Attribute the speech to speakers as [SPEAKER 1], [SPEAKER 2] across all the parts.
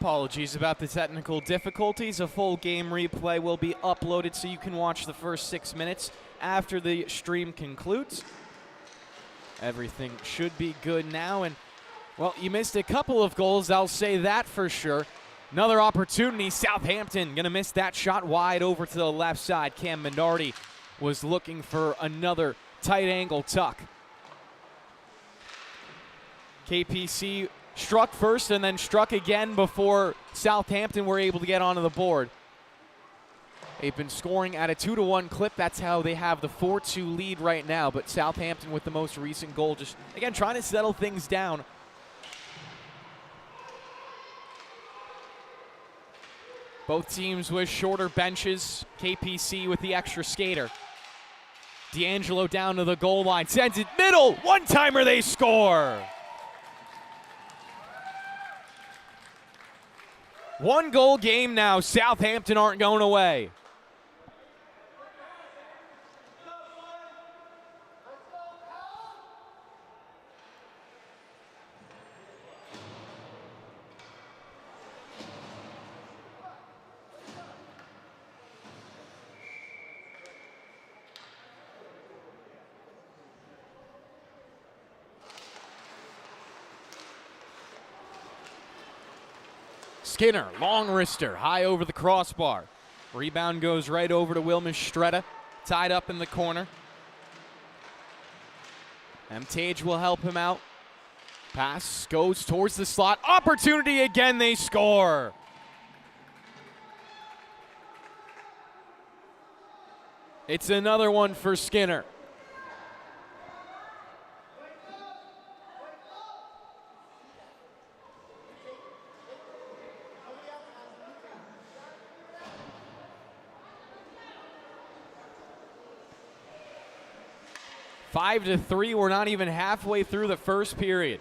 [SPEAKER 1] Apologies about the technical difficulties. A full game replay will be uploaded so you can watch the first 6 minutes after the stream concludes. Everything should be good now, and well, you missed a couple of goals, I'll say that for sure. Another opportunity, Southampton gonna miss that shot wide over to the left side. Cam Minardi was looking for another tight angle tuck. KPC struck first and then struck again before Southampton were able to get onto the board. They've been scoring at a 2-1 clip. That's how they have the 4-2 lead right now. But Southampton with the most recent goal, just, again, trying to settle things down. Both teams with shorter benches. KPC with the extra skater. D'Angelo down to the goal line. Sends it middle. One-timer, they score. One-goal game now. Southampton aren't going away. Skinner, long wrister, high over the crossbar. Rebound goes right over to Will Mistretta, tied up in the corner. Tage will help him out. Pass goes towards the slot. Opportunity again, they score. It's another one for Skinner. Five to 3, we're not even halfway through the first period.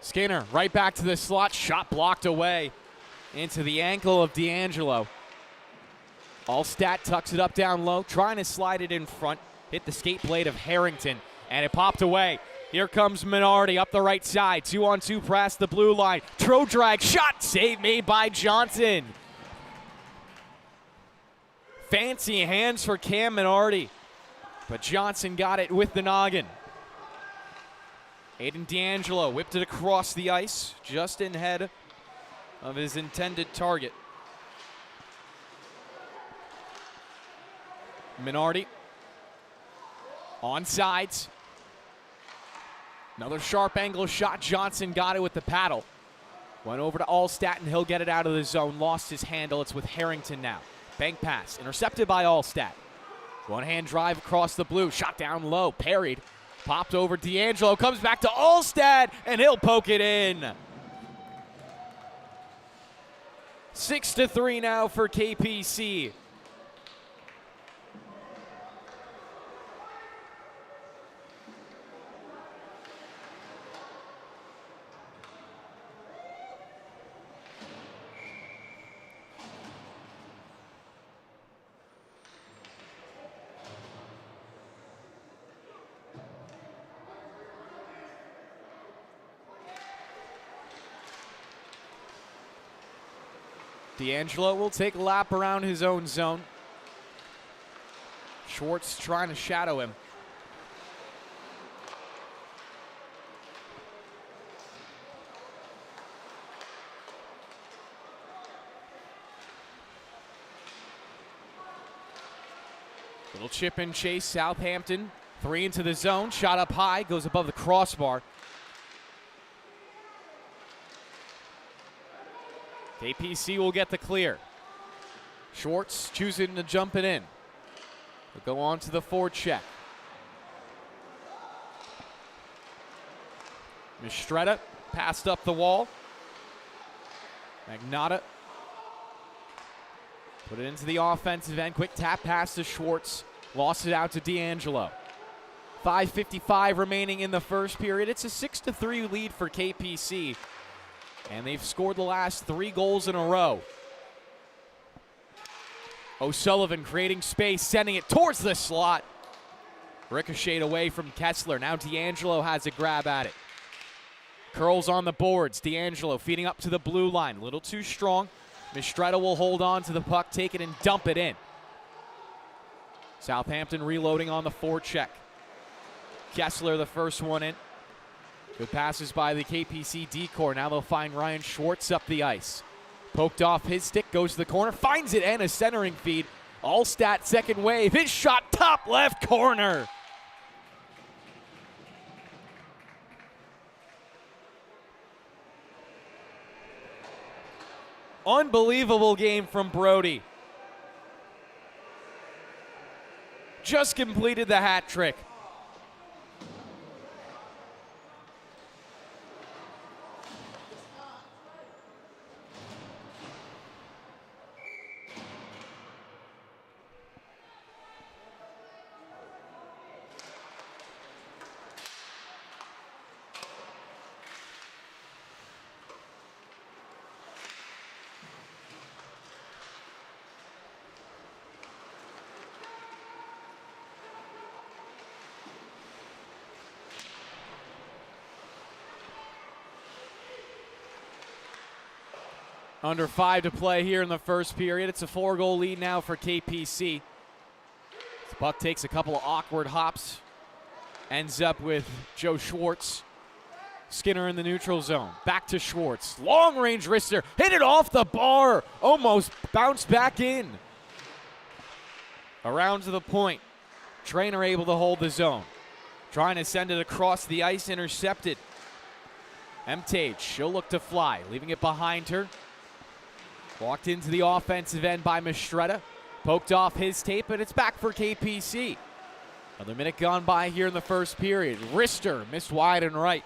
[SPEAKER 1] Skinner right back to the slot, shot blocked away into the ankle of D'Angelo. Allstat tucks it up down low, trying to slide it in front. Hit the skate blade of Harrington, and it popped away. Here comes Minardi up the right side. 2-on-2 past the blue line. Tro drag, shot, save made by Johnson. Fancy hands for Cam Minardi, but Johnson got it with the noggin. Aiden D'Angelo whipped it across the ice, just in head of his intended target. Minardi on sides. Another sharp angle shot. Johnson got it with the paddle. Went over to Allstat, and he'll get it out of the zone. Lost his handle. It's with Harrington now. Bank pass. Intercepted by Allstat. One-hand drive across the blue. Shot down low. Parried. Popped over D'Angelo. Comes back to Allstat, and he'll poke it in. 6-3 now for KPC. D'Angelo will take a lap around his own zone. Schwartz trying to shadow him. Little chip and chase, Southampton. 3 into the zone, shot up high, goes above the crossbar. KPC will get the clear. Schwartz choosing to jump it in. We'll go on to the forecheck. Mistretta passed up the wall. Magnotta put it into the offensive end. Quick tap pass to Schwartz. Lost it out to D'Angelo. 5:55 remaining in the first period. It's a 6-3 lead for KPC, and they've scored the last 3 goals in a row. O'Sullivan creating space, sending it towards the slot. Ricocheted away from Kessler. Now D'Angelo has a grab at it. Curls on the boards. D'Angelo feeding up to the blue line. A little too strong. Mistretta will hold on to the puck, take it, and dump it in. Southampton reloading on the forecheck. Kessler, the first one in. Good passes by the KPC D-core. Now they'll find Ryan Schwartz up the ice. Poked off his stick, goes to the corner, finds it, and a centering feed. Allstat second wave. His shot, top left corner. Unbelievable game from Brody. Just completed the hat trick. Under 5 to play here in the first period. It's a 4-goal lead now for KPC. The puck takes a couple of awkward hops. Ends up with Joe Schwartz. Skinner in the neutral zone. Back to Schwartz. Long-range wrister. Hit it off the bar. Almost bounced back in. Around to the point. Trainer able to hold the zone. Trying to send it across the ice. Intercepted. Mtage. She'll look to fly. Leaving it behind her. Walked into the offensive end by Mistretta. Poked off his tape, and it's back for KPC. Another minute gone by here in the first period. Wrister missed wide and right.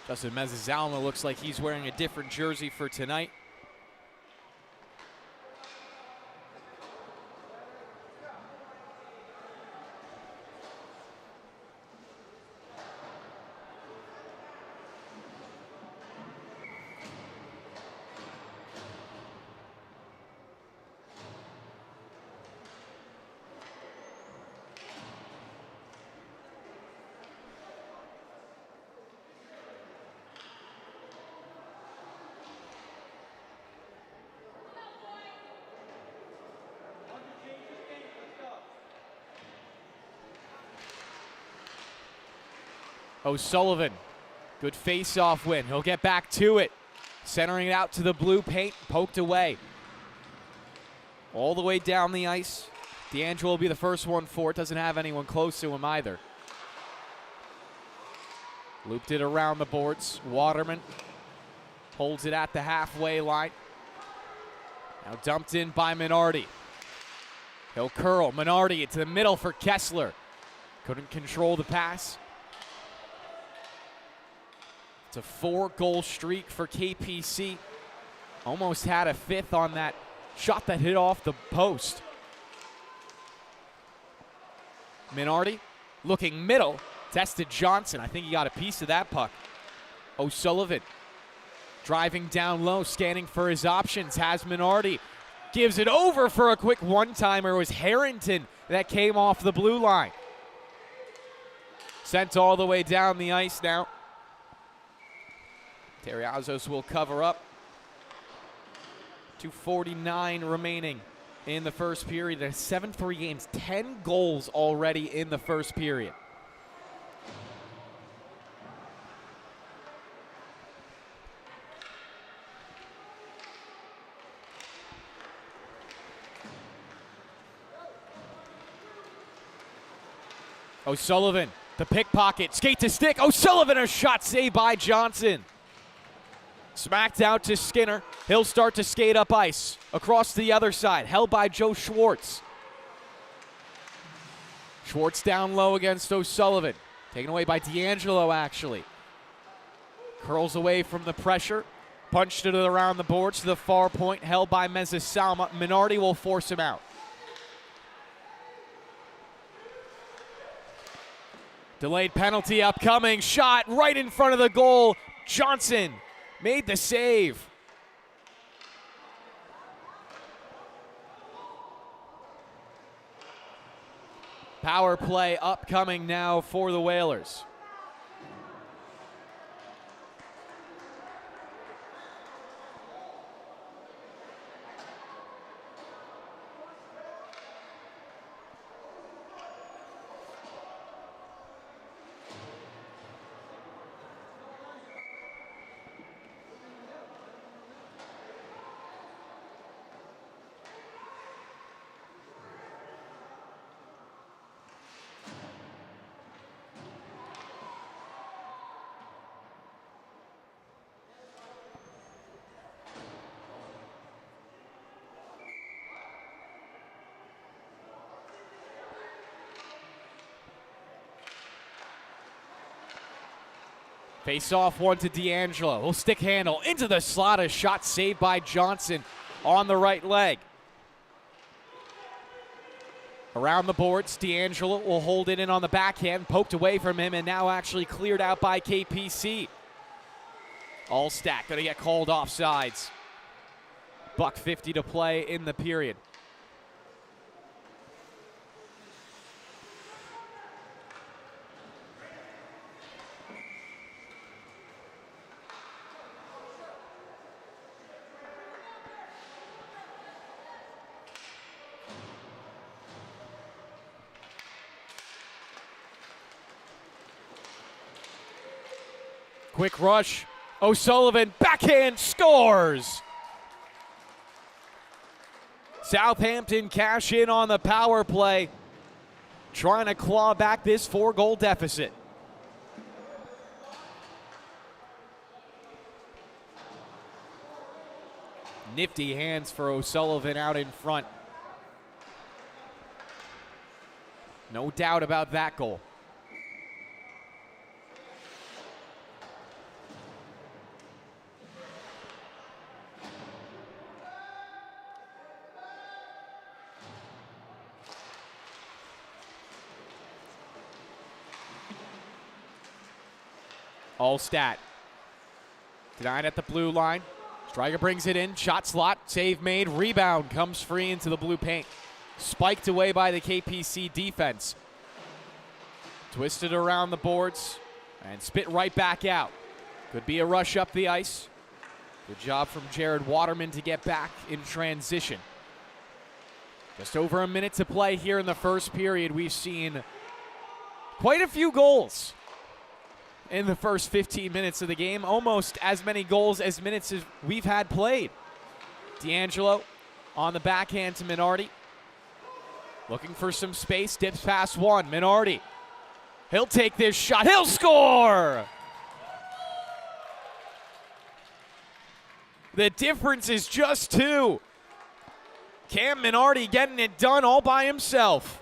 [SPEAKER 1] Justin Mezzalma looks like he's wearing a different jersey for tonight. O'Sullivan, good face-off win. He'll get back to it. Centering it out to the blue paint, poked away. All the way down the ice. D'Angelo will be the first one for it. Doesn't have anyone close to him either. Looped it around the boards. Waterman holds it at the halfway line. Now dumped in by Minardi. He'll curl. Minardi into the middle for Kessler. Couldn't control the pass. It's a 4-goal streak for KPC. Almost had a 5th on that shot that hit off the post. Minardi looking middle. Tested Johnson. I think he got a piece of that puck. O'Sullivan driving down low, scanning for his options. Has Minardi. Gives it over for a quick one-timer. It was Harrington that came off the blue line. Sent all the way down the ice now. Terriazos will cover up. 2:49 remaining in the first period. 7-3 games, 10 goals already in the first period. O'Sullivan, the pickpocket, skate to stick. O'Sullivan, a shot saved by Johnson. Smacked out to Skinner. He'll start to skate up ice. Across the other side, held by Joe Schwartz. Schwartz down low against O'Sullivan. Taken away by D'Angelo, actually. Curls away from the pressure. Punched it around the boards to the far point, held by Mezzasalma. Minardi will force him out. Delayed penalty upcoming. Shot right in front of the goal. Johnson made the save. Power play upcoming now for the Whalers. Face off one to D'Angelo. He'll stick handle into the slot. A shot saved by Johnson on the right leg. Around the boards, D'Angelo will hold it in on the backhand. Poked away from him and now actually cleared out by KPC. Allstat going to get called offsides. $1:50 to play in the period. Quick rush. O'Sullivan, backhand, scores! Southampton cash in on the power play, trying to claw back this 4-goal deficit. Nifty hands for O'Sullivan out in front. No doubt about that goal. Allstat. Denied at the blue line. Striker brings it in. Shot slot. Save made. Rebound comes free into the blue paint. Spiked away by the KPC defense. Twisted around the boards and spit right back out. Could be a rush up the ice. Good job from Jared Waterman to get back in transition. Just over a minute to play here in the first period. We've seen quite a few goals in the first 15 minutes of the game. Almost as many goals as minutes as we've had played. D'Angelo on the backhand to Minardi. Looking for some space, dips past one. Minardi, he'll take this shot, he'll score! The difference is just 2. Cam Minardi getting it done all by himself.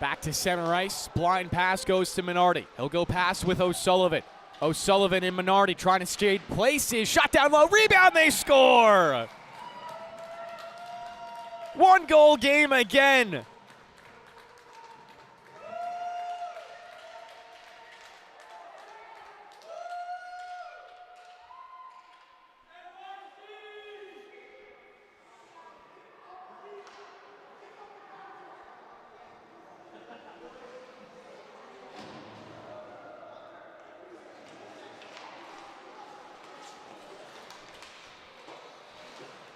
[SPEAKER 1] Back to center ice. Blind pass goes to Minardi. He'll go past with O'Sullivan. O'Sullivan and Minardi trying to trade places. Shot down low. Rebound. They score. 1-goal game again.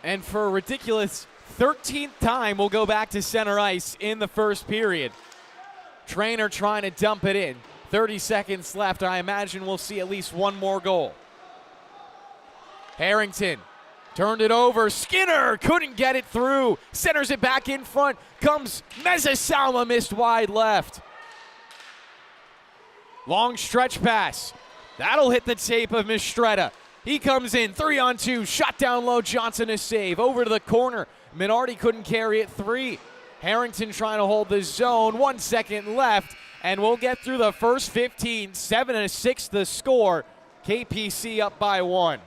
[SPEAKER 1] And for a ridiculous 13th time, we'll go back to center ice in the first period. Trainer trying to dump it in. 30 seconds left. I imagine we'll see at least one more goal. Harrington turned it over. Skinner couldn't get it through. Centers it back in front. Comes Mezzasalma, missed wide left. Long stretch pass. That'll hit the tape of Mistretta. He comes in, 3-on-2, shot down low, Johnson a save. Over to the corner, Minardi couldn't carry it, 3. Harrington trying to hold the zone, 1 second left, and we'll get through the first 15, 7-6 the score. KPC up by 1.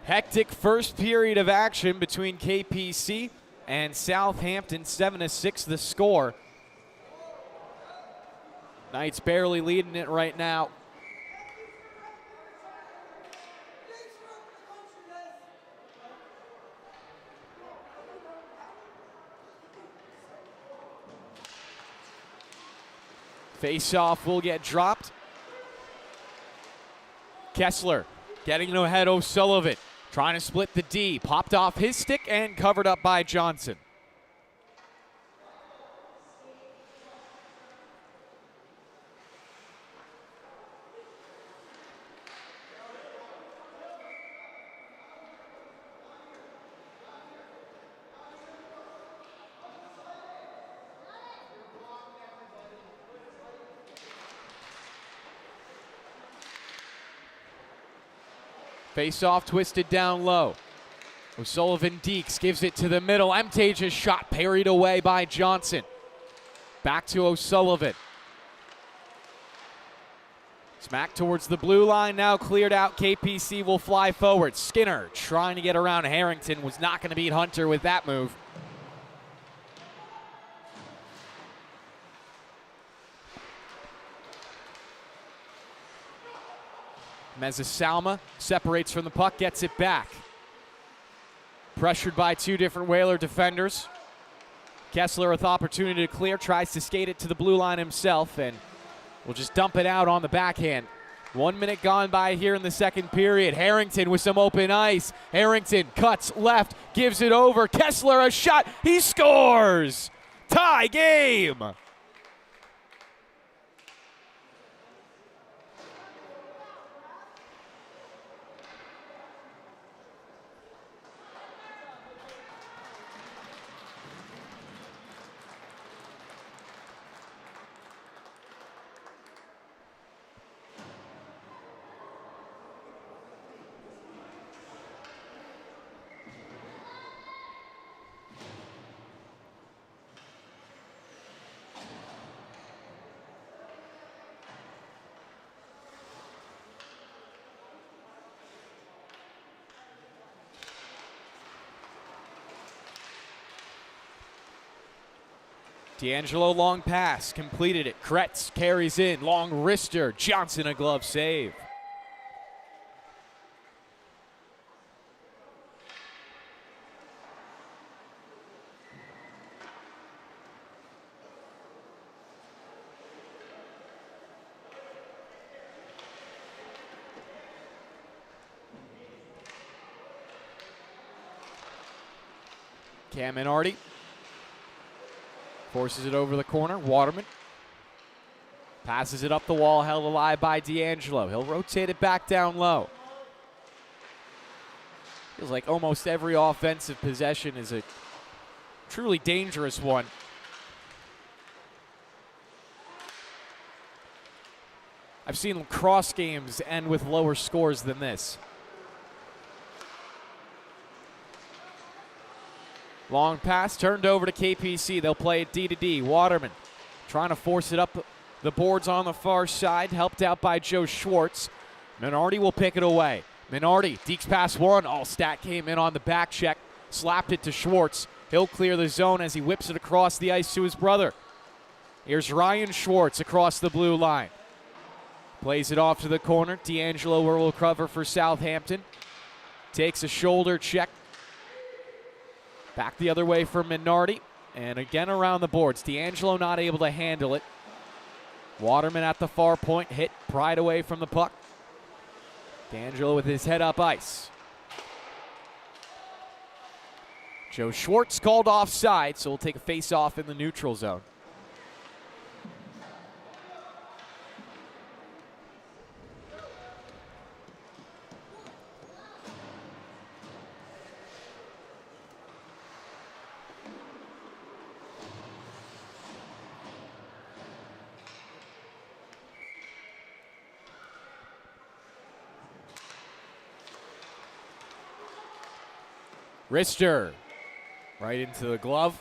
[SPEAKER 1] Hectic first period of action between KPC and Southampton, 7-6 the score. Knights barely leading it right now. Face-off will get dropped. Kessler getting to ahead O'Sullivan. Trying to split the D. Popped off his stick and covered up by Johnson. Face-off twisted down low. O'Sullivan Deeks gives it to the middle. Mtage's shot parried away by Johnson. Back to O'Sullivan. Smack towards the blue line, now cleared out. KPC will fly forward. Skinner trying to get around Harrington, was not going to beat Hunter with that move. Mezzasalma separates from the puck, gets it back. Pressured by 2 different Whaler defenders. Kessler with opportunity to clear, tries to skate it to the blue line himself, and will just dump it out on the backhand. 1 minute gone by here in the second period. Harrington with some open ice. Harrington cuts left, gives it over. Kessler a shot, he scores! Tie game! D'Angelo long pass, completed it. Kretz carries in, long wrister. Johnson a glove save. Cam Minardi forces it over the corner. Waterman passes it up the wall, held alive by D'Angelo. He'll rotate it back down low. Feels like almost every offensive possession is a truly dangerous one. I've seen lacrosse games end with lower scores than this. Long pass turned over to KPC. They'll play it D to D. Waterman trying to force it up the boards on the far side, helped out by Joe Schwartz. Minardi will pick it away. Minardi, Deeks pass one. Allstat came in on the back check, slapped it to Schwartz. He'll clear the zone as he whips it across the ice to his brother. Here's Ryan Schwartz across the blue line. Plays it off to the corner. D'Angelo will cover for Southampton. Takes a shoulder check. Back the other way for Minardi. And again around the boards. D'Angelo not able to handle it. Waterman at the far point. Hit, pried away from the puck. D'Angelo with his head up ice. Joe Schwartz called offside, so we'll take a face-off in the neutral zone. Rister right into the glove.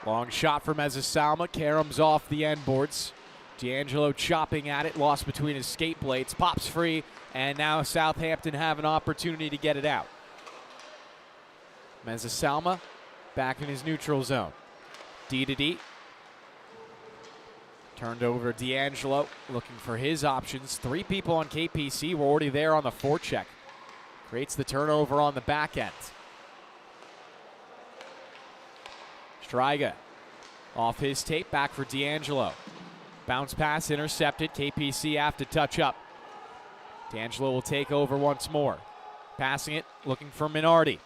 [SPEAKER 1] Long shot from Ezisalma. Karam's off the end boards. D'Angelo chopping at it, lost between his skate blades, pops free, and now Southampton have an opportunity to get it out. Ezisalma back in his neutral zone. D to D. Turned over to D'Angelo, looking for his options. Three people on KPC were already there on the forecheck. Creates the turnover on the back end. Striga off his tape, back for D'Angelo. Bounce pass intercepted. KPC have to touch up. D'Angelo will take over once more. Passing it, looking for Minardi.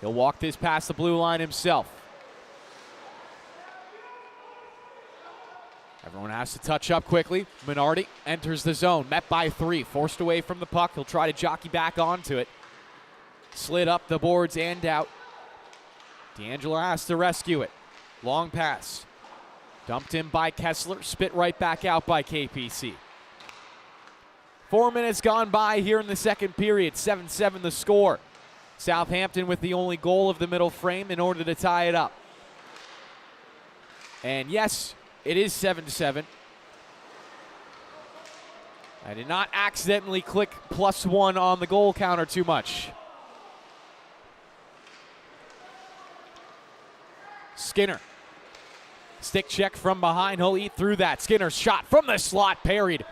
[SPEAKER 1] He'll walk this past the blue line himself. Everyone has to touch up quickly. Minardi enters the zone, met by three, forced away from the puck. He'll try to jockey back onto it. Slid up the boards and out. D'Angelo has to rescue it. Long pass. Dumped in by Kessler, spit right back out by KPC. 4 minutes gone by here in the second period, 7-7 the score. Southampton with the only goal of the middle frame in order to tie it up. And yes, it is 7-7. I did not accidentally click +1 on the goal counter too much. Skinner. Stick check from behind. He'll eat through that. Skinner's shot from the slot, parried.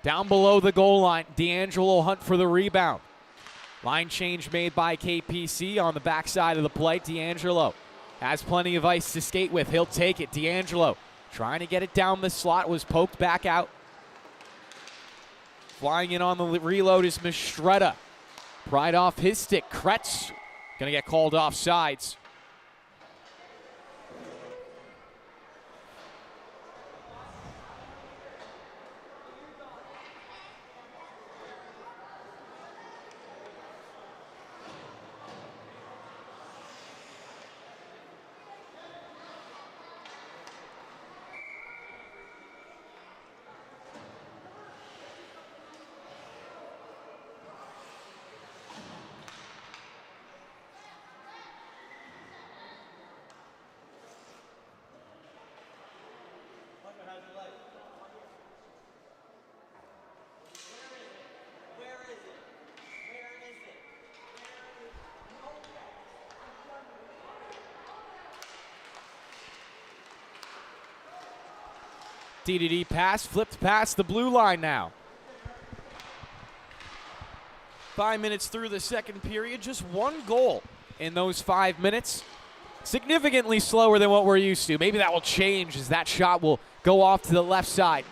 [SPEAKER 1] Down below the goal line. D'Angelo hunt for the rebound. Line change made by KPC on the backside of the play. D'Angelo has plenty of ice to skate with. He'll take it. D'Angelo trying to get it down the slot. Was poked back out. Flying in on the reload is Mistretta. Pried off his stick. Kretz going to get called offsides. D-to-D pass, flipped past the blue line now. 5 minutes through the second period, just one goal in those 5 minutes. Significantly slower than what we're used to. Maybe that will change as that shot will go off to the left side.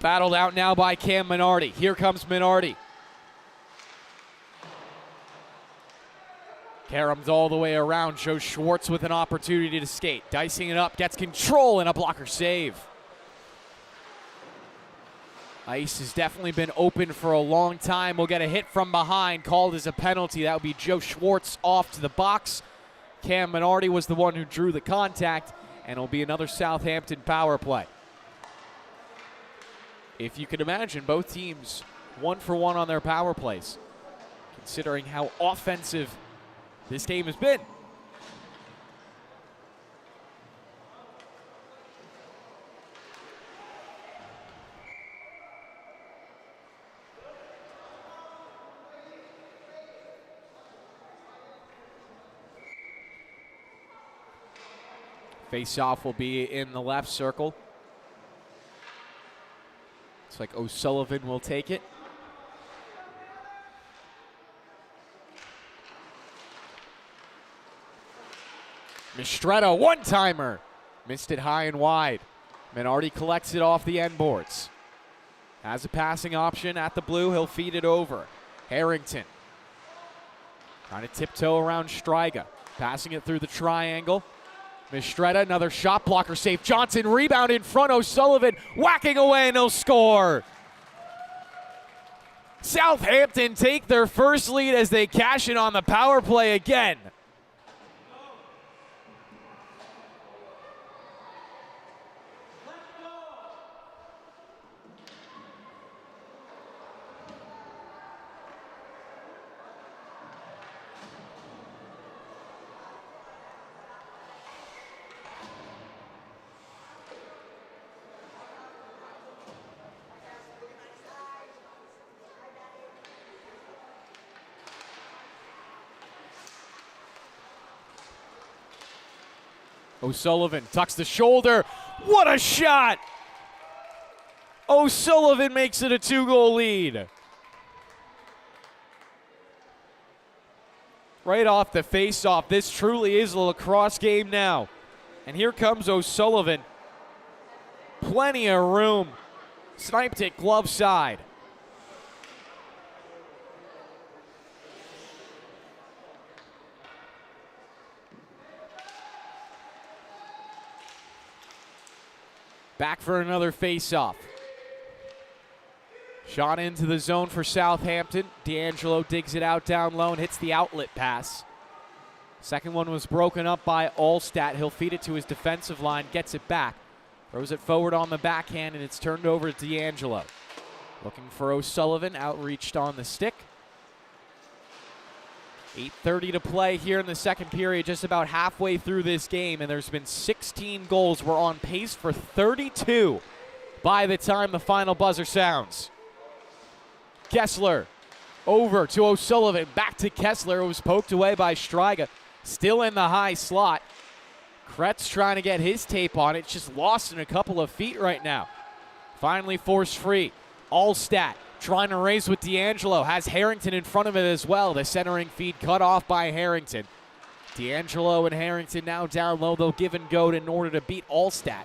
[SPEAKER 1] Battled out now by Cam Minardi. Here comes Minardi. Karam's all the way around, shows Schwartz with an opportunity to skate. Dicing it up, gets control and a blocker save. Ice has definitely been open for a long time. We'll get a hit from behind, called as a penalty. That would be Joe Schwartz off to the box. Cam Minardi was the one who drew the contact, and it'll be another Southampton power play. If you can imagine, both teams 1 for 1 on their power plays, considering how offensive this game has been. Face-off will be in the left circle. Looks like O'Sullivan will take it. Mistretta, one-timer. Missed it high and wide. Minardi collects it off the end boards. Has a passing option at the blue. He'll feed it over. Harrington trying to tiptoe around Striga. Passing it through the triangle. Mistretta, another shot blocker save. Johnson, rebound in front. O'Sullivan whacking away and he'll score. Southampton take their first lead as they cash in on the power play again. O'Sullivan tucks the shoulder. What a shot! O'Sullivan makes it a 2-goal lead. Right off the face-off, this truly is a lacrosse game now. And here comes O'Sullivan. Plenty of room. Sniped it glove side. Back for another face-off. Shot into the zone for Southampton. D'Angelo digs it out down low and hits the outlet pass. Second one was broken up by Allstat. He'll feed it to his defensive line, gets it back. Throws it forward on the backhand, and it's turned over to D'Angelo. Looking for O'Sullivan, outreached on the stick. 8:30 to play here in the second period, just about halfway through this game, and there's been 16 goals. We're on pace for 32 by the time the final buzzer sounds. Kessler over to O'Sullivan, back to Kessler, who was poked away by Striga. Still in the high slot. Kretz trying to get his tape on it, just lost in a couple of feet right now. Finally forced free. Allstat trying to race with D'Angelo, has Harrington in front of it as well. The centering feed cut off by Harrington. D'Angelo and Harrington now down low. They'll give and go in order to beat Allstat.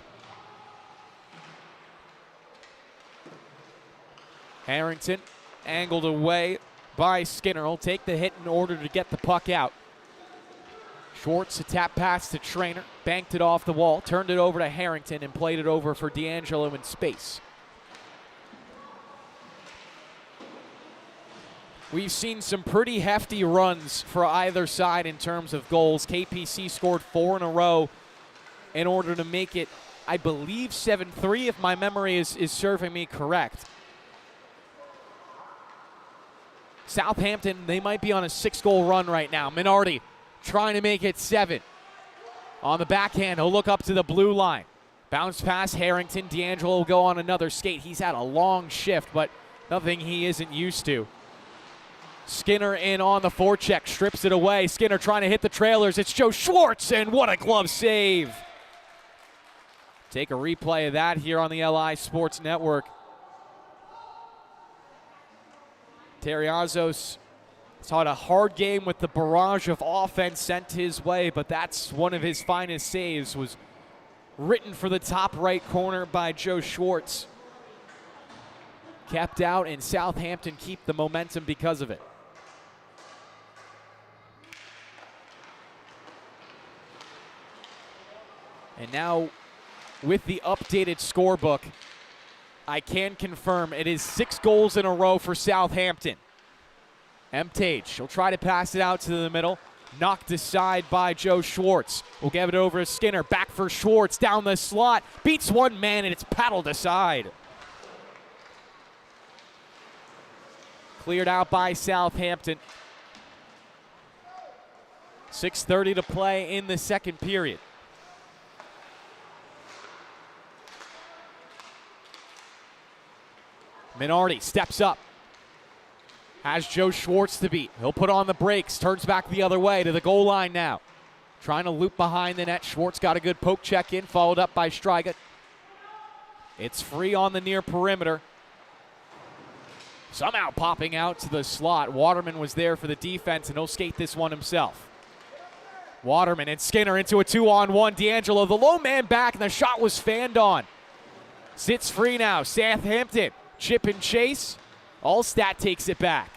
[SPEAKER 1] Harrington angled away by Skinner. Will take the hit in order to get the puck out. Schwartz, a tap pass to Trainer, banked it off the wall, turned it over to Harrington and played it over for D'Angelo in space. We've seen some pretty hefty runs for either side in terms of goals. KPC scored 4 in a row in order to make it, I believe, 7-3, if my memory is serving me correct. Southampton, they might be on a 6-goal run right now. Minardi trying to make it 7. On the backhand, he'll look up to the blue line. Bounce pass Harrington. D'Angelo will go on another skate. He's had a long shift, but nothing he isn't used to. Skinner in on the forecheck, strips it away. Skinner trying to hit the trailers. It's Joe Schwartz, and what a glove save. Take a replay of that here on the LI Sports Network. Terriazos has had a hard game with the barrage of offense sent his way, but that's one of his finest saves, was written for the top right corner by Joe Schwartz. Kept out, and Southampton keep the momentum because of it. And now, with the updated scorebook, I can confirm it is 6 goals in a row for Southampton. Mtage, she'll try to pass it out to the middle. Knocked aside by Joe Schwartz. We'll give it over to Skinner. Back for Schwartz, down the slot. Beats one man, and it's paddled aside. Cleared out by Southampton. 6:30 to play in the second period. Minardi steps up. Has Joe Schwartz to beat. He'll put on the brakes. Turns back the other way to the goal line now. Trying to loop behind the net. Schwartz got a good poke check in, followed up by Striga. It's free on the near perimeter. Somehow popping out to the slot. Waterman was there for the defense, and he'll skate this one himself. Waterman and Skinner into a 2-on-1. D'Angelo, the low man back, and the shot was fanned on. Sits free now. Southampton. Chip and chase. Allstat takes it back.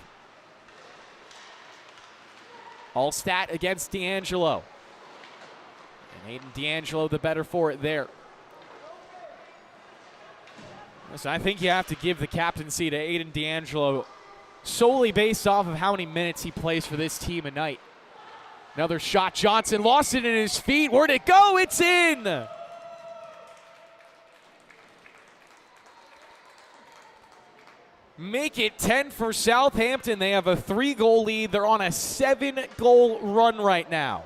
[SPEAKER 1] Allstat against D'Angelo. And Aiden D'Angelo the better for it there. Listen, I think you have to give the captaincy to Aiden D'Angelo solely based off of how many minutes he plays for this team a night. Another shot. Johnson lost it in his feet. Where'd it go? It's in! Make it 10 for Southampton. They have a 3-goal lead. They're on a 7-goal run right now.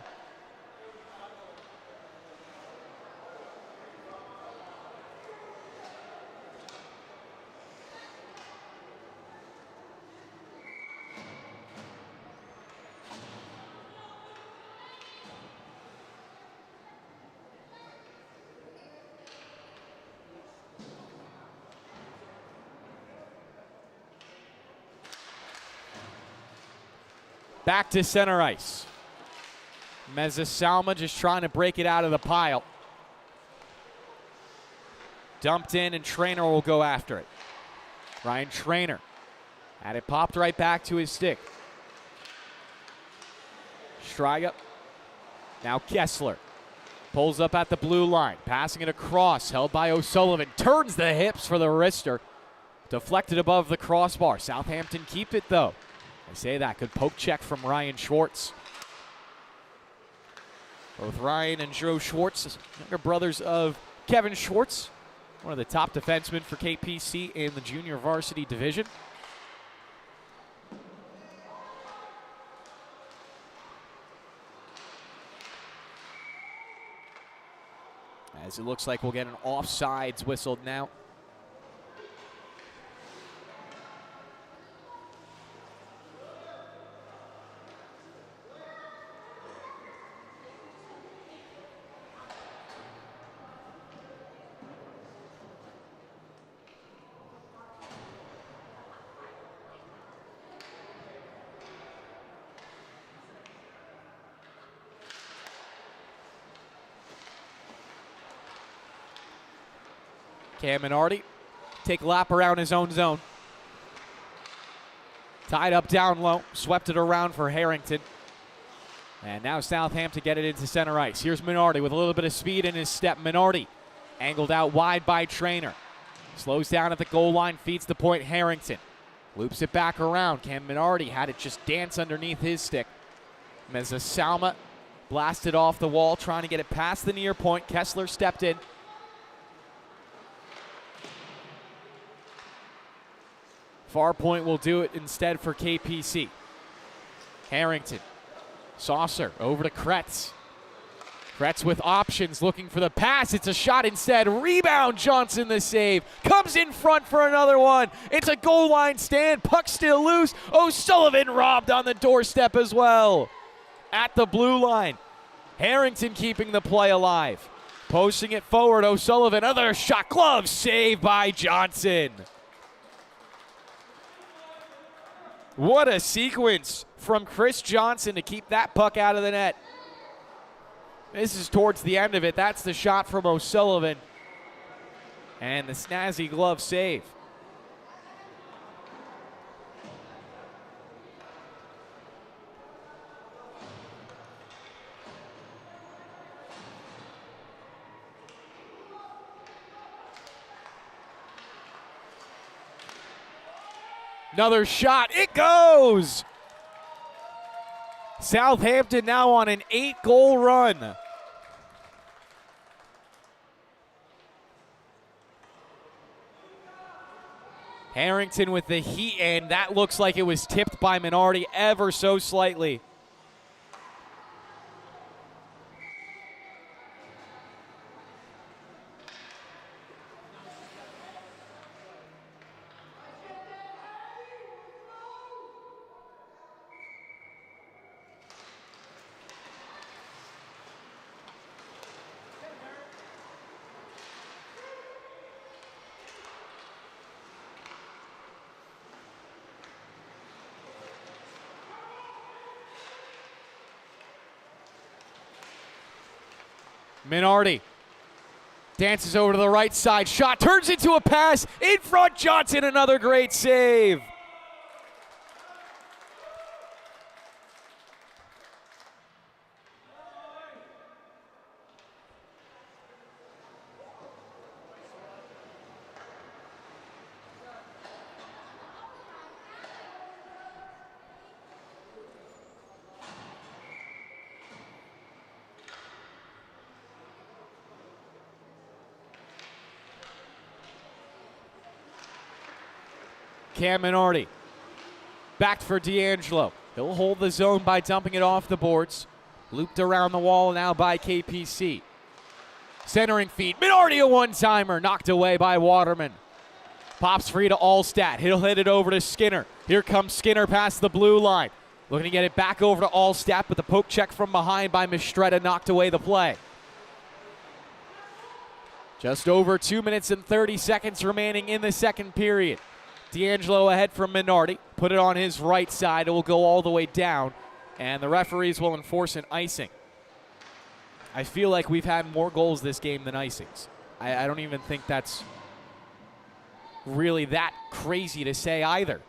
[SPEAKER 1] Back to center ice. Meza Salma just trying to break it out of the pile. Dumped in, and Trainer will go after it. Ryan Trainer had it popped right back to his stick. Striga. Now Kessler pulls up at the blue line, passing it across, held by O'Sullivan. Turns the hips for the wrister. Deflected above the crossbar. Southampton keep it though. I say that. Good poke check from Ryan Schwartz. Both Ryan and Joe Schwartz, younger brothers of Kevin Schwartz, one of the top defensemen for KPC in the junior varsity division. As it looks like we'll get an offsides whistled now. Cam Minardi take a lap around his own zone. Tied up down low, swept it around for Harrington. And now Southampton get it into center ice. Here's Minardi with a little bit of speed in his step. Minardi angled out wide by Trainer. Slows down at the goal line, feeds the point Harrington. Loops it back around. Cam Minardi had it just dance underneath his stick. Meza Salma blasted off the wall, trying to get it past the near point. Kessler stepped in. Far point will do it instead for KPC. Harrington. Saucer over to Kretz. Kretz with options, looking for the pass. It's a shot instead. Rebound, Johnson the save. Comes in front for another one. It's a goal line stand. Puck still loose. O'Sullivan robbed on the doorstep as well. At the blue line. Harrington keeping the play alive. Posting it forward. O'Sullivan, another shot. Glove save by Johnson. What a sequence from Chris Johnson to keep that puck out of the net. This is towards the end of it. That's the shot from O'Sullivan. And the snazzy glove save. Another shot. It goes! Southampton now on an 8-goal run. Harrington with the heat, and that looks like it was tipped by Minardi ever so slightly. Minardi dances over to the right side. Shot turns into a pass. In front, Johnson, another great save. Cam Minardi back for D'Angelo. He'll hold the zone by dumping it off the boards. Looped around the wall now by KPC. Centering feed. Minardi, a one-timer, knocked away by Waterman. Pops free to Allstat. He'll hit it over to Skinner. Here comes Skinner past the blue line. Looking to get it back over to Allstat, but the poke check from behind by Mistretta knocked away the play. Just over 2 minutes and 30 seconds remaining in the second period. D'Angelo ahead from Minardi. Put it on his right side. It will go all the way down, and the referees will enforce an icing. I feel like we've had more goals this game than icings. I don't even think that's really that crazy to say either.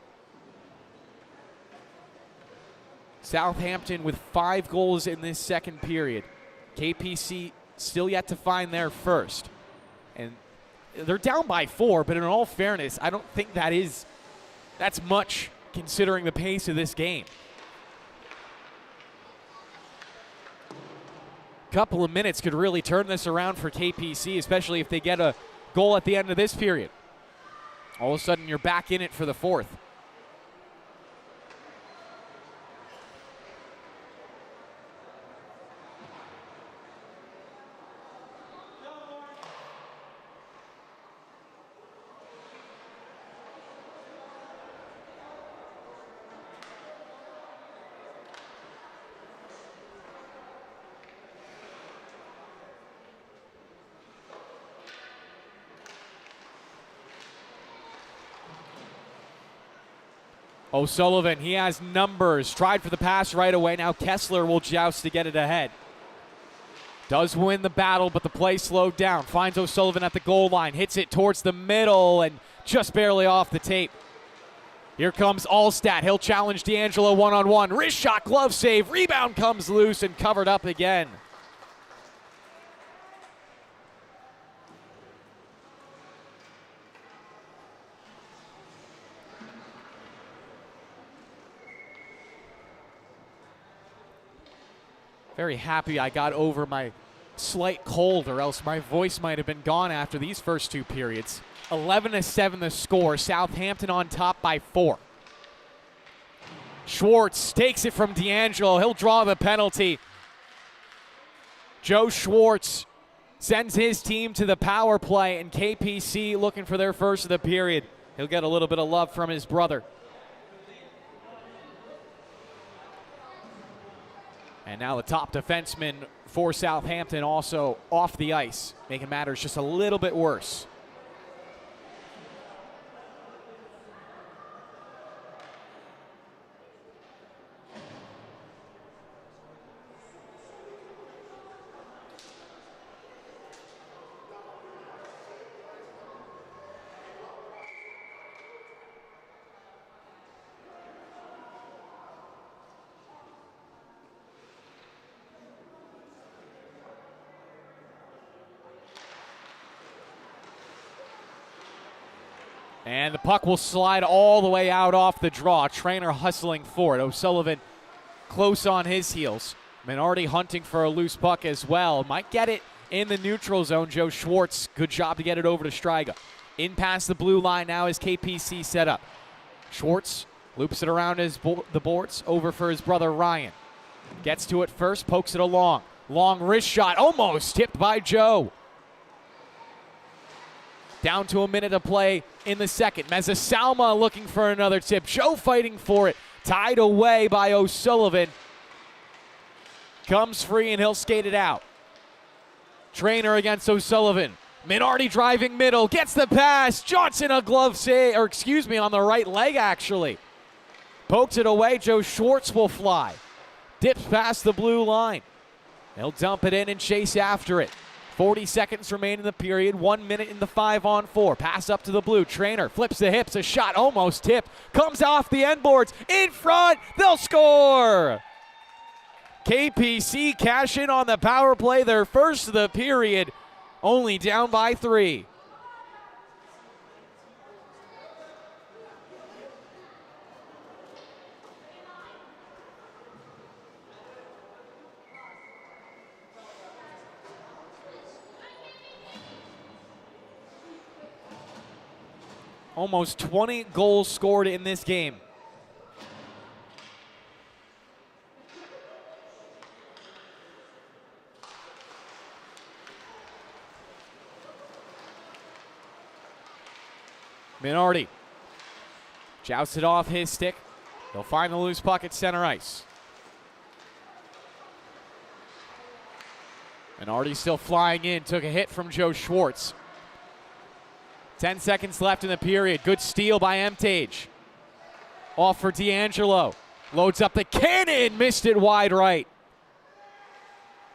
[SPEAKER 1] Southampton with 5 goals in this second period. KPC still yet to find their first. And they're down by 4, but in all fairness, I don't think that's much considering the pace of this game. Couple of minutes could really turn this around for KPC, especially if they get a goal at the end of this period. All of a sudden, you're back in it for the fourth. O'Sullivan, he has numbers. Tried for the pass right away. Now Kessler will joust to get it ahead. Does win the battle, but the play slowed down. Finds O'Sullivan at the goal line. Hits it towards the middle and just barely off the tape. Here comes Allstat. He'll challenge D'Angelo one-on-one. Wrist shot, glove save. Rebound comes loose and covered up again. Very happy I got over my slight cold, or else my voice might have been gone after these first 2 periods. 11-7 the score. Southampton on top by 4. Schwartz takes it from D'Angelo. He'll draw the penalty. Joe Schwartz sends his team to the power play, and KPC looking for their first of the period. He'll get a little bit of love from his brother. And now the top defenseman for Southampton also off the ice, making matters just a little bit worse. And the puck will slide all the way out off the draw. Trainer hustling for it. O'Sullivan close on his heels. Minardi hunting for a loose puck as well. Might get it in the neutral zone. Joe Schwartz, good job to get it over to Striga. In past the blue line now is KPC set up. Schwartz loops it around the boards, over for his brother Ryan. Gets to it first, pokes it along. Long wrist shot, almost tipped by Joe. Down to a minute to play in the second. Mezzasalma looking for another tip. Joe fighting for it. Tied away by O'Sullivan. Comes free and he'll skate it out. Trainer against O'Sullivan. Minardi driving middle, gets the pass. Johnson a glove save, or excuse me, on the right leg actually. Pokes it away, Joe Schwartz will fly. Dips past the blue line. He'll dump it in and chase after it. 40 seconds remain in the period, 1 minute in the 5-on-4. Pass up to the blue, Trainer flips the hips, a shot almost tipped. Comes off the end boards, in front, they'll score! KPC cash in on the power play, their first of the period, only down by 3. Almost 20 goals scored in this game. Minardi jousts it off his stick. He'll find the loose puck at center ice. Minardi still flying in, took a hit from Joe Schwartz. 10 seconds left in the period. Good steal by Emtage. Off for D'Angelo. Loads up the cannon, missed it wide right.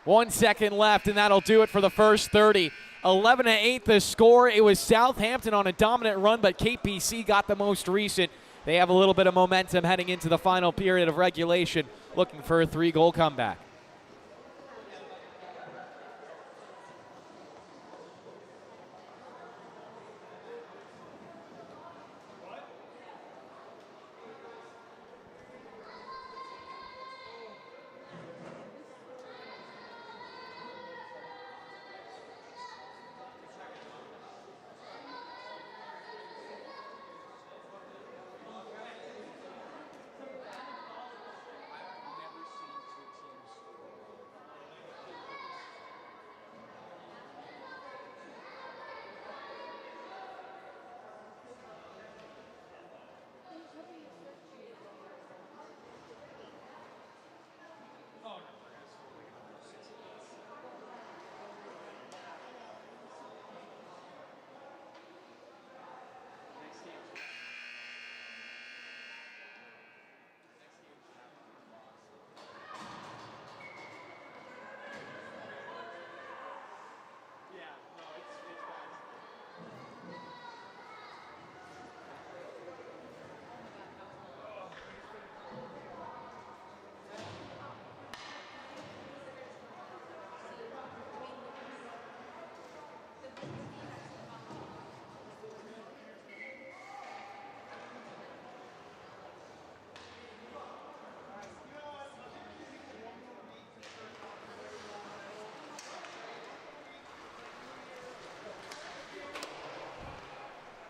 [SPEAKER 1] 1 second left, and that'll do it for the first 30. 11-8 the score. It was Southampton on a dominant run, but KPC got the most recent. They have a little bit of momentum heading into the final period of regulation, looking for a 3-goal comeback.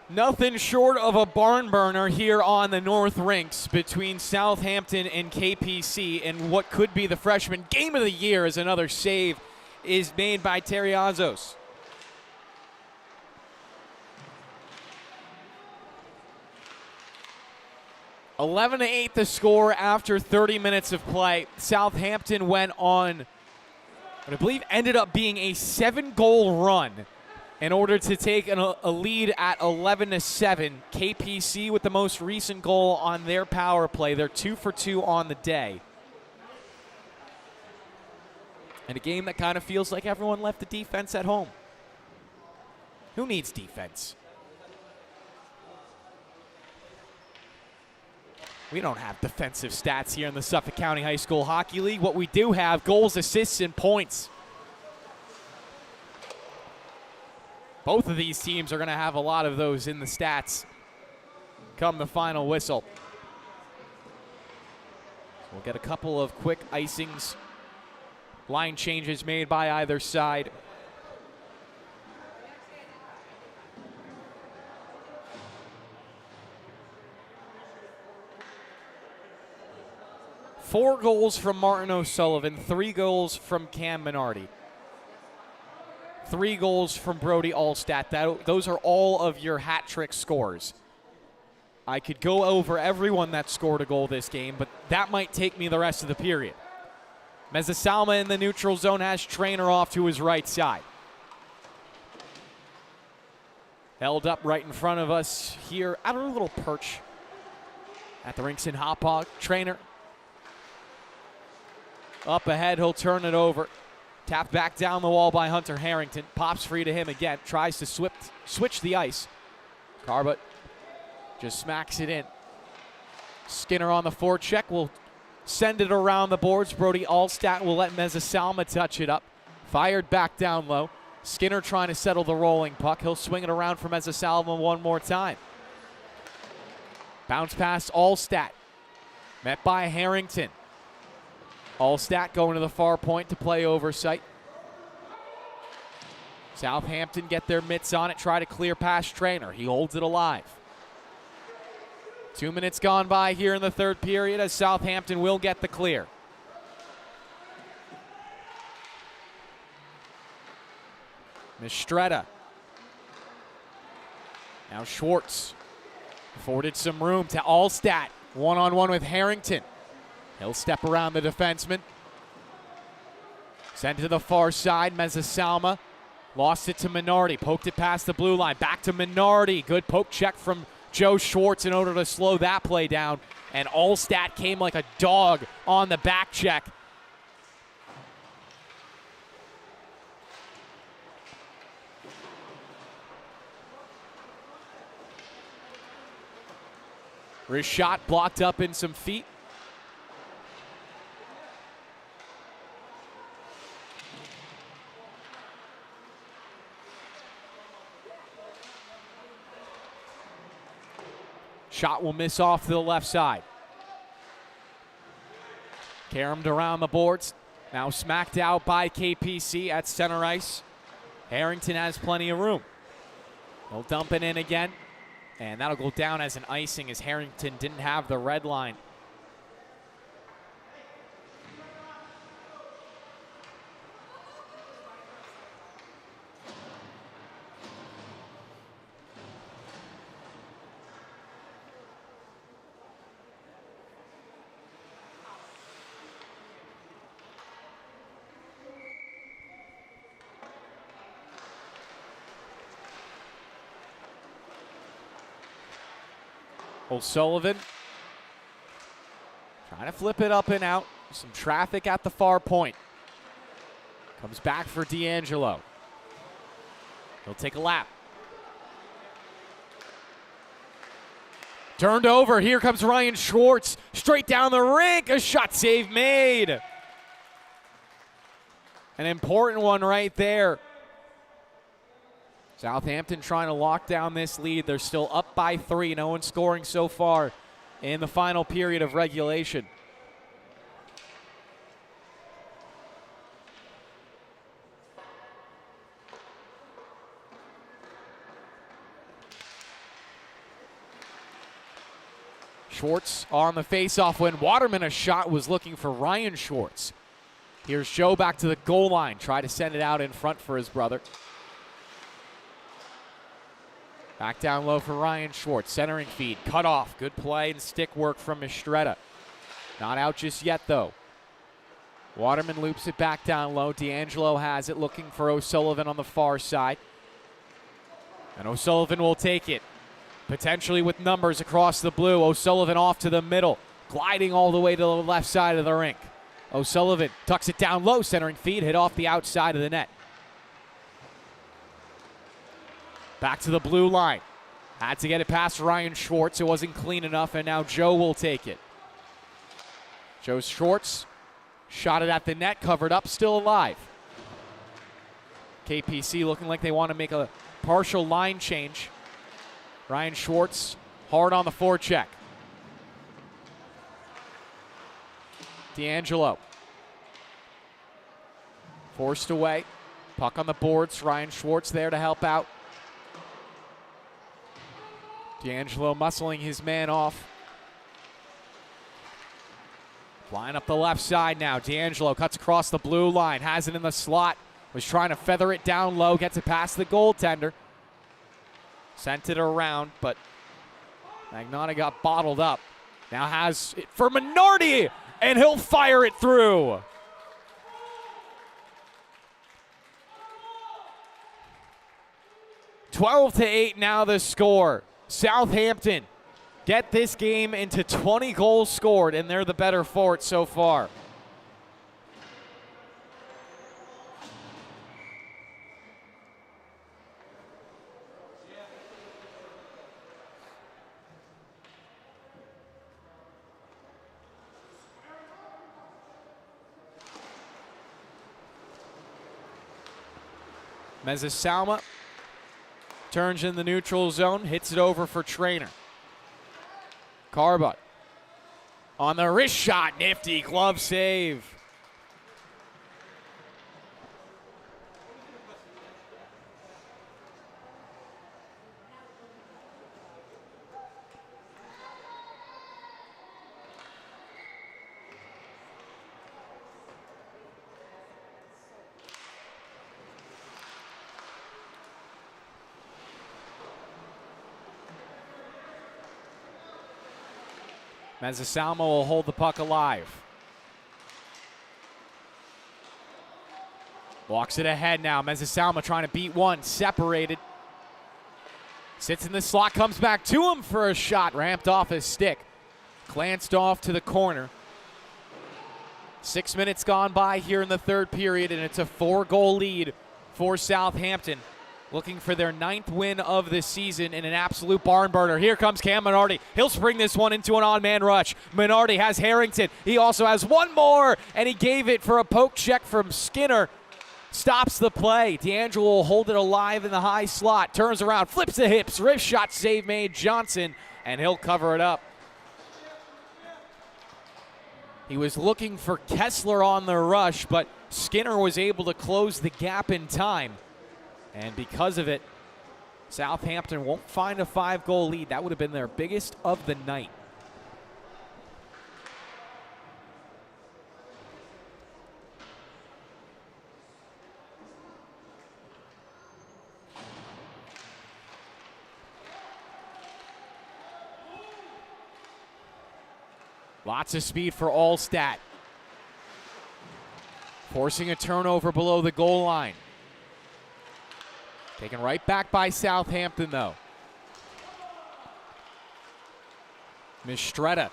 [SPEAKER 1] Nothing short of a barn burner here on the North Rinks between Southampton and KPC, and what could be the freshman game of the year as another save is made by Terriazos. (11-8) the score after 30 minutes of play. Southampton went on what I believe ended up being a 7-goal run in order to take a lead at 11-7. KPC with the most recent goal on their power play. They're 2 for 2 on the day. And a game that kind of feels like everyone left the defense at home. Who needs defense? We don't have defensive stats here in the Suffolk County High School Hockey League. What we do have, goals, assists, and points. Both of these teams are going to have a lot of those in the stats come the final whistle. We'll get a couple of quick icings. Line changes made by either side. Four goals from Martin O'Sullivan, 3 goals from Cam Minardi. 3 goals from Brody Allstat. Those are all of your hat trick scores. I could go over everyone that scored a goal this game, but that might take me the rest of the period. Mezzasalma in the neutral zone has Trainer off to his right side. Held up right in front of us here at a little perch at the rinks in Hauppauge. Trainer up ahead, he'll turn it over. Tapped back down the wall by Hunter Harrington. Pops free to him again. Tries to switch the ice. Carbut just smacks it in. Skinner on the forecheck will send it around the boards. Brody Allstat will let Mezzasalma touch it up. Fired back down low. Skinner trying to settle the rolling puck. He'll swing it around for Mezzasalma one more time. Bounce past Allstat. Met by Harrington. Allstat going to the far point to play oversight. Southampton get their mitts on it, try to clear past Trainer. He holds it alive. 2 minutes gone by here in the third period as Southampton will get the clear. Mistretta. Now Schwartz afforded some room to Allstat. One-on-one with Harrington. He'll step around the defenseman. Sent to the far side. Mezzasalma lost it to Minardi. Poked it past the blue line. Back to Minardi. Good poke check from Joe Schwartz in order to slow that play down. And Allstat came like a dog on the back check. Wrist shot blocked up in some feet. Shot will miss off to the left side. Caromed around the boards. Now smacked out by KPC at center ice. Harrington has plenty of room. He'll dump it in again. And that'll go down as an icing as Harrington didn't have the red line. O'Sullivan trying to flip it up and out. Some traffic at the far point. Comes back for D'Angelo. He'll take a lap. Turned over. Here comes Ryan Schwartz. Straight down the rink. A shot save made. An important one right there. Southampton trying to lock down this lead. They're still up by 3. No one scoring so far in the final period of regulation. Schwartz on the faceoff when Waterman a shot was looking for Ryan Schwartz. Here's Joe back to the goal line. Try to send it out in front for his brother. Back down low for Ryan Schwartz. Centering feed. Cut off. Good play and stick work from Mistretta. Not out just yet, though. Waterman loops it back down low. D'Angelo has it, looking for O'Sullivan on the far side. And O'Sullivan will take it. Potentially with numbers across the blue. O'Sullivan off to the middle. Gliding all the way to the left side of the rink. O'Sullivan tucks it down low. Centering feed. Hit off the outside of the net. Back to the blue line. Had to get it past Ryan Schwartz. It wasn't clean enough, and now Joe will take it. Joe Schwartz shot it at the net, covered up, still alive. KPC looking like they want to make a partial line change. Ryan Schwartz Hard on the forecheck. D'Angelo. Forced away. Puck on the boards. Ryan Schwartz there to help out. D'Angelo muscling his man off. Flying up the left side now. D'Angelo cuts across the blue line. Has it in the slot. Was trying to feather it down low. Gets it past the goaltender. Sent it around, but Magnotta got bottled up. Now has it for Minardi, and he'll fire it through. (12-8) now the score. Southampton get this game into 20 goals scored, and they're the better for it so far. Mezzasalma turns in the neutral zone, hits it over for Trainer. Carbut on the wrist shot, nifty glove save. Mezzasalma will hold the puck alive. Walks it ahead now. Mezzasalma trying to beat one. Separated. Sits in the slot. Comes back to him for a shot. Ramped off his stick. Glanced off to the corner. 6 minutes gone by here in the third period, and it's a 4-goal lead for Southampton. Looking for their 9th win of the season in an absolute barn burner. Here comes Cam Minardi. He'll spring this one into an on-man rush. Minardi has Harrington. He also has one more, and he gave it for a poke check from Skinner. Stops the play. D'Angelo will hold it alive in the high slot. Turns around, flips the hips. Wrist shot save made Johnson, and he'll cover it up. He was looking for Kessler on the rush, but Skinner was able to close the gap in time. And because of it, Southampton won't find a 5-goal lead. That would have been their biggest of the night. Lots of speed for Allstat. Forcing a turnover below the goal line. Taken right back by Southampton, though. Mistretta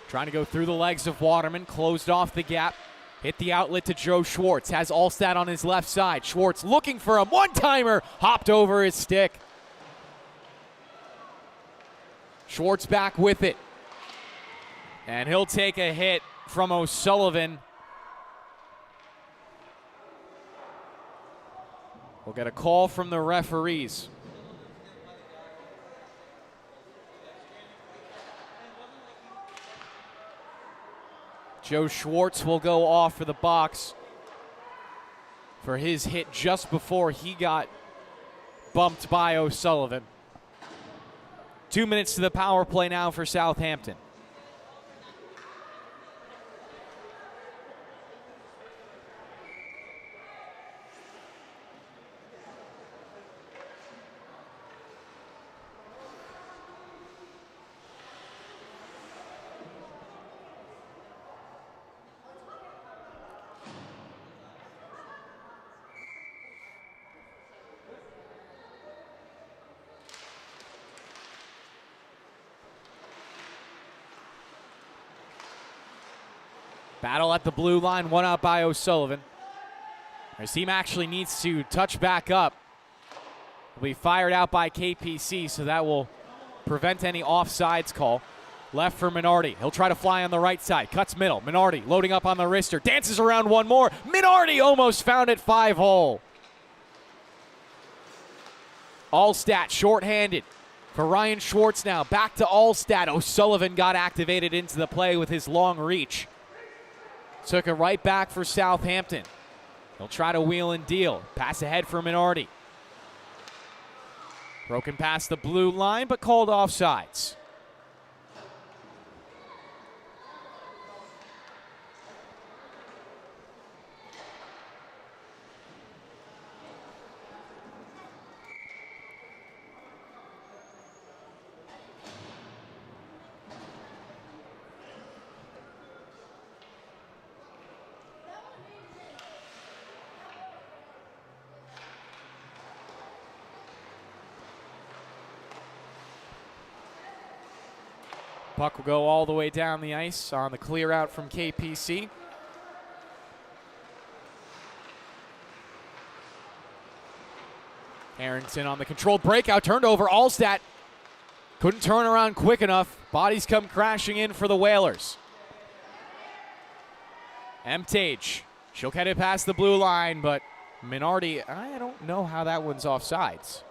[SPEAKER 1] trying to go through the legs of Waterman. Closed off the gap. Hit the outlet to Joe Schwartz. Has Allstat on his left side. Schwartz looking for a one-timer. Hopped over his stick. Schwartz back with it. And he'll take a hit from O'Sullivan. We'll get a call from the referees. Joe Schwartz will go off for the box for his hit just before he got bumped by O'Sullivan. 2 minutes to the power play now for Southampton. Battle at the blue line, one out by O'Sullivan. His team actually needs to touch back up. Will be fired out by KPC, so that will prevent any offsides call. Left for Minardi. He'll try to fly on the right side. Cuts middle. Minardi loading up on the wrister. Dances around one more. Minardi almost found it 5-hole. Allstat shorthanded. For Ryan Schwartz now, back to Allstat. O'Sullivan got activated into the play with his long reach. Took it right back for Southampton. They'll try to wheel and deal. Pass ahead for Minardi. Broken past the blue line, but called offsides. Puck will go all the way down the ice on the clear out from KPC. Harrington on the controlled breakout, turned over. Allstat couldn't turn around quick enough. Bodies come crashing in for the Whalers. Emtage, she'll get it past the blue line, but Minardi, I don't know how that one's offsides.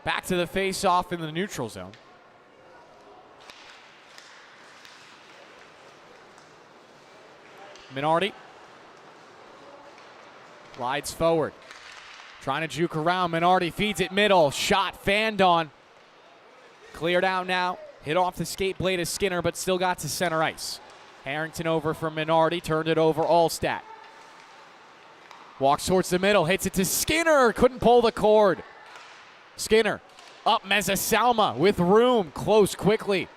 [SPEAKER 1] Back to the face-off in the neutral zone. Minardi glides forward. Trying to juke around. Minardi feeds it middle. Shot fanned on. Cleared out now. Hit off the skate blade of Skinner, but still got to center ice. Harrington over for Minardi. Turned it over Allstat. Walks towards the middle. Hits it to Skinner. Couldn't pull the cord. Skinner up. Mezza-Salma with room. Close quickly.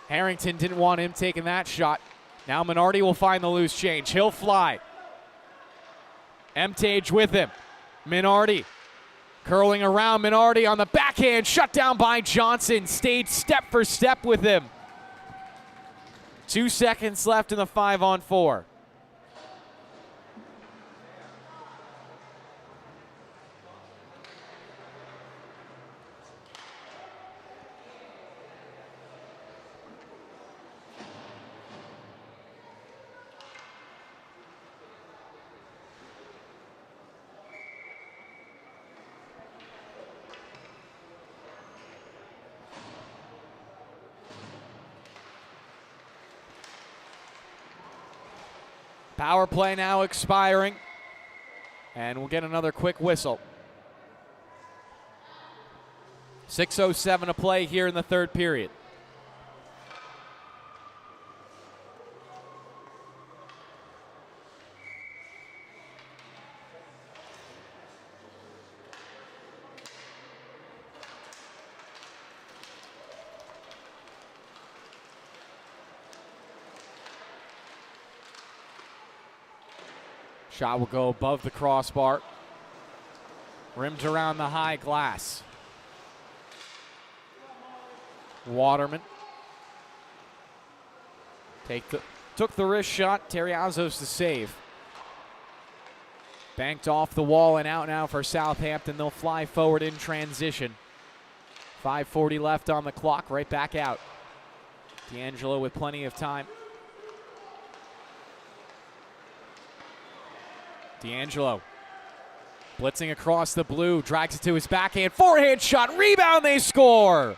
[SPEAKER 1] Harrington didn't want him taking that shot. Now Minardi will find the loose change. He'll fly. Emtage with him. Minardi curling around. Minardi on the backhand. Shut down by Johnson. Stayed step for step with him. 2 seconds left in the 5-on-4. Power play now expiring, and we'll get another quick whistle. 6:07 to play here in the third period. Shot will go above the crossbar. Rimmed around the high glass. Waterman. Took the wrist shot. Terriazos to save. Banked off the wall and out now for Southampton. They'll fly forward in transition. 5:40 left on the clock. Right back out. D'Angelo with plenty of time. D'Angelo blitzing across the blue, drags it to his backhand, forehand shot, rebound, they score!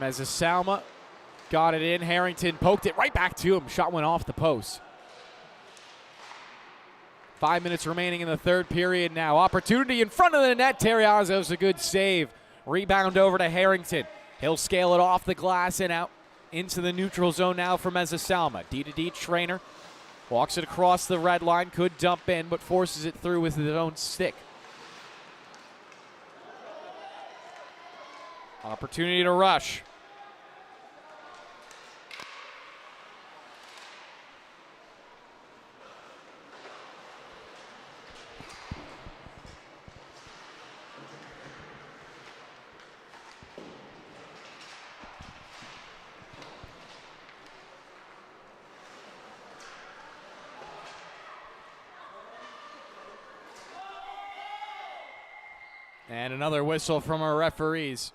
[SPEAKER 1] Mezza-Salma got it in. Harrington poked it right back to him. Shot went off the post. 5 minutes remaining in the third period now. Opportunity in front of the net. Terriazo's a good save. Rebound over to Harrington. He'll scale it off the glass and out into the neutral zone now for Mezzasalma. D2D Trainer walks it across the red line. Could dump in, but forces it through with his own stick. Opportunity to rush. And another whistle from our referees.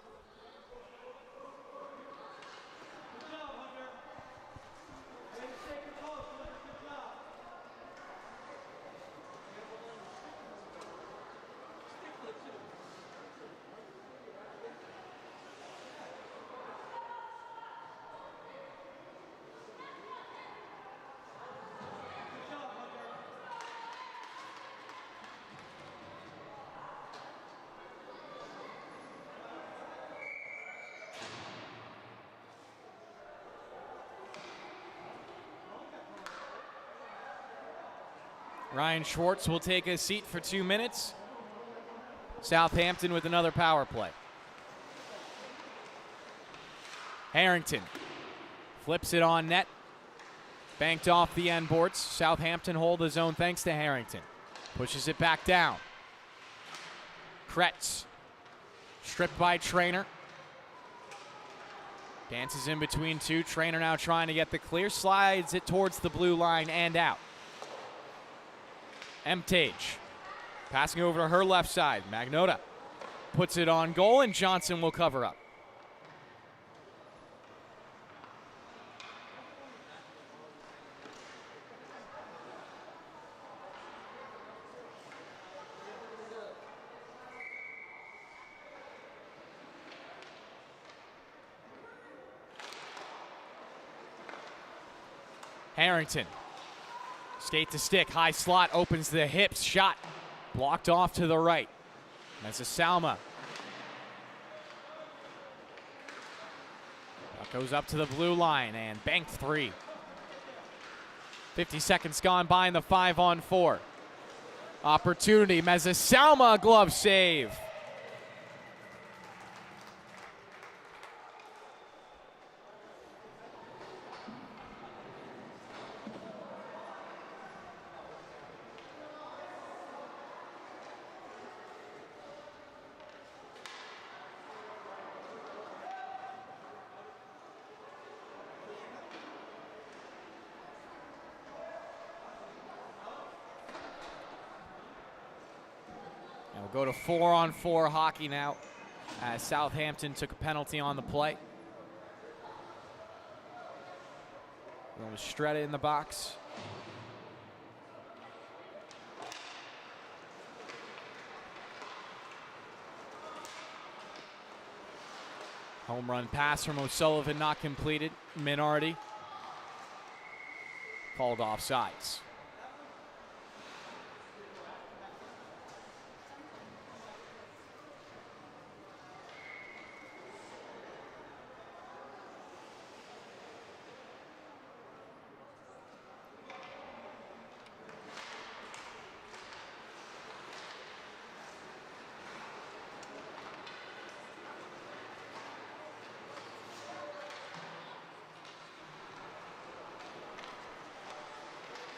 [SPEAKER 1] Ryan Schwartz will take a seat for 2 minutes. Southampton with another power play. Harrington flips it on net. Banked off the end boards. Southampton hold the zone thanks to Harrington. Pushes it back down. Kretz stripped by Trainer. Dances in between two. Trainer now trying to get the clear. Slides it towards the blue line and out. Emtage passing over to her left side. Magnota puts it on goal, and Johnson will cover up. Harrington. Skate to stick, high slot, opens the hips, shot blocked off to the right. Mezzasalma. Goes up to the blue line and banked three. 50 seconds gone by in the 5-on-4. Opportunity, Mezzasalma, glove save. We'll go to 4-on-4 hockey now as Southampton took a penalty on the play. Going to Stretta in the box. Home run pass from O'Sullivan not completed. Minardi called offsides.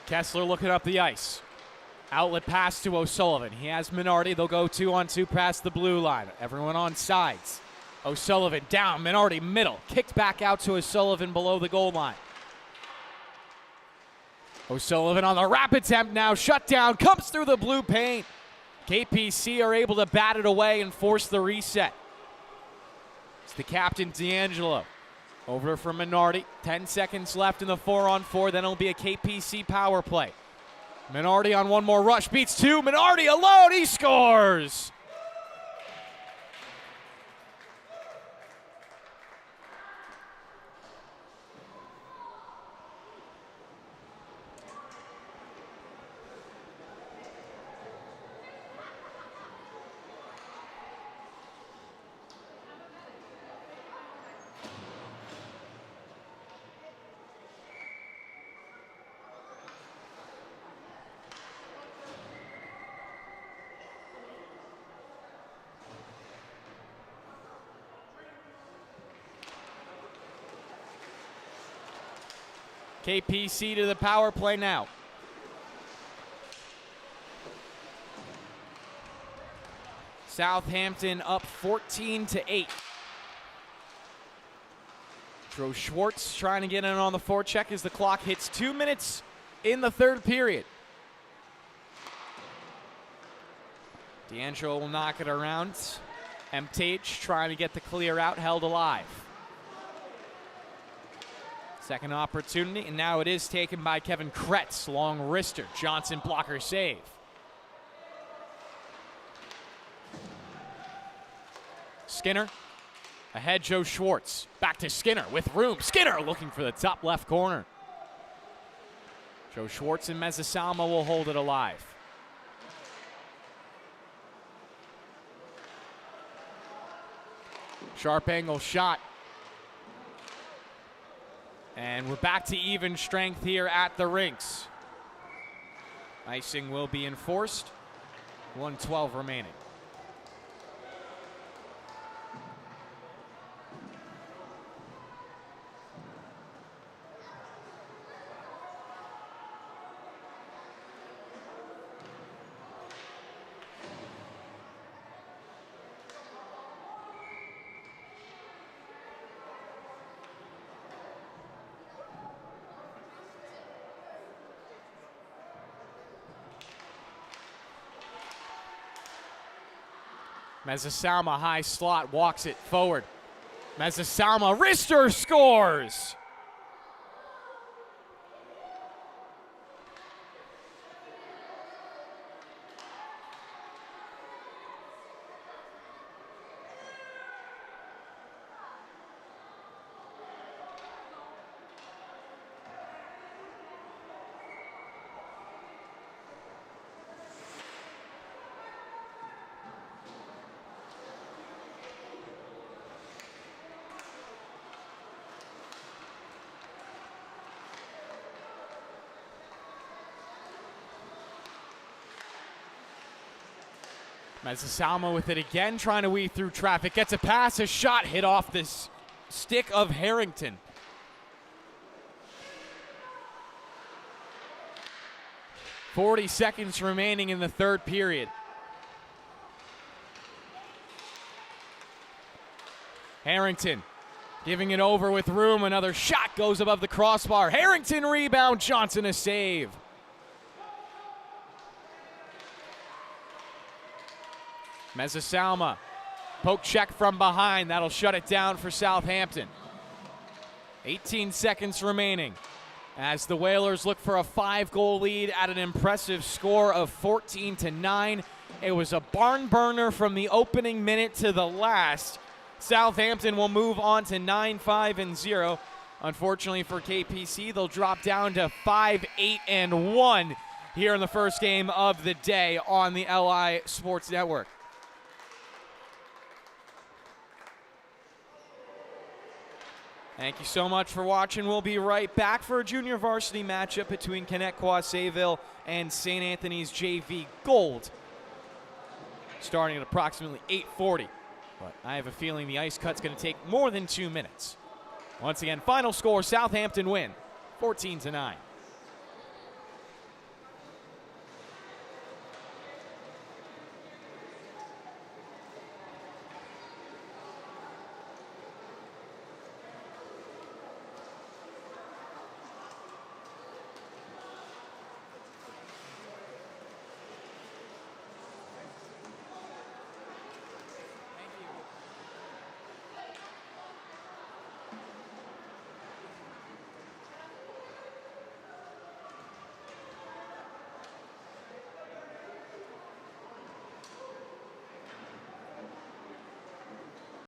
[SPEAKER 1] Kessler looking up the ice. Outlet pass to O'Sullivan. He has Minardi. They'll go 2-on-2 past the blue line. Everyone on sides. O'Sullivan down. Minardi middle. Kicked back out to O'Sullivan below the goal line. O'Sullivan on the wrap attempt now. Shut down. Comes through the blue paint. KPC are able to bat it away and force the reset. It's the captain, D'Angelo. Over for Minardi. 10 seconds left in the 4-on-4. Then it'll be a KPC power play. Minardi on one more rush. Beats two. Minardi alone. He scores. KPC to the power play now. Southampton up 14-8. Joe Schwartz trying to get in on the forecheck as the clock hits 2 minutes in the third period. D'Angelo will knock it around. Mtage trying to get the clear out, held alive. Second opportunity, and now it is taken by Kevin Kretz. Long wrister. Johnson blocker save. Skinner. Ahead, Joe Schwartz. Back to Skinner with room. Skinner looking for the top left corner. Joe Schwartz and Mezzasalma will hold it alive. Sharp angle shot. And we're back to even strength here at the rinks. Icing will be enforced. 1:12 remaining. Mezzasalma high slot, walks it forward. Mezzasalma, wrister scores! Mezzasalma with it again, trying to weave through traffic. Gets a pass, a shot hit off this stick of Harrington. .40 seconds remaining in the third period. Harrington giving it over with room. Another shot goes above the crossbar. Harrington rebound, Johnson a save. Mezzasalma, poke check from behind. That'll shut it down for Southampton. 18 seconds remaining as the Whalers look for a 5-goal lead at an impressive score of 14-9. It was a barn burner from the opening minute to the last. Southampton will move on to 9-5-0. Unfortunately for KPC, they'll drop down to 5-8-1 here in the first game of the day on the LI Sports Network. Thank you so much for watching. We'll be right back for a junior varsity matchup between Commack and St. Anthony's JV Gold, starting at approximately 8:40. But I have a feeling the ice cut's going to take more than 2 minutes. Once again, final score, Southampton win, 14-9.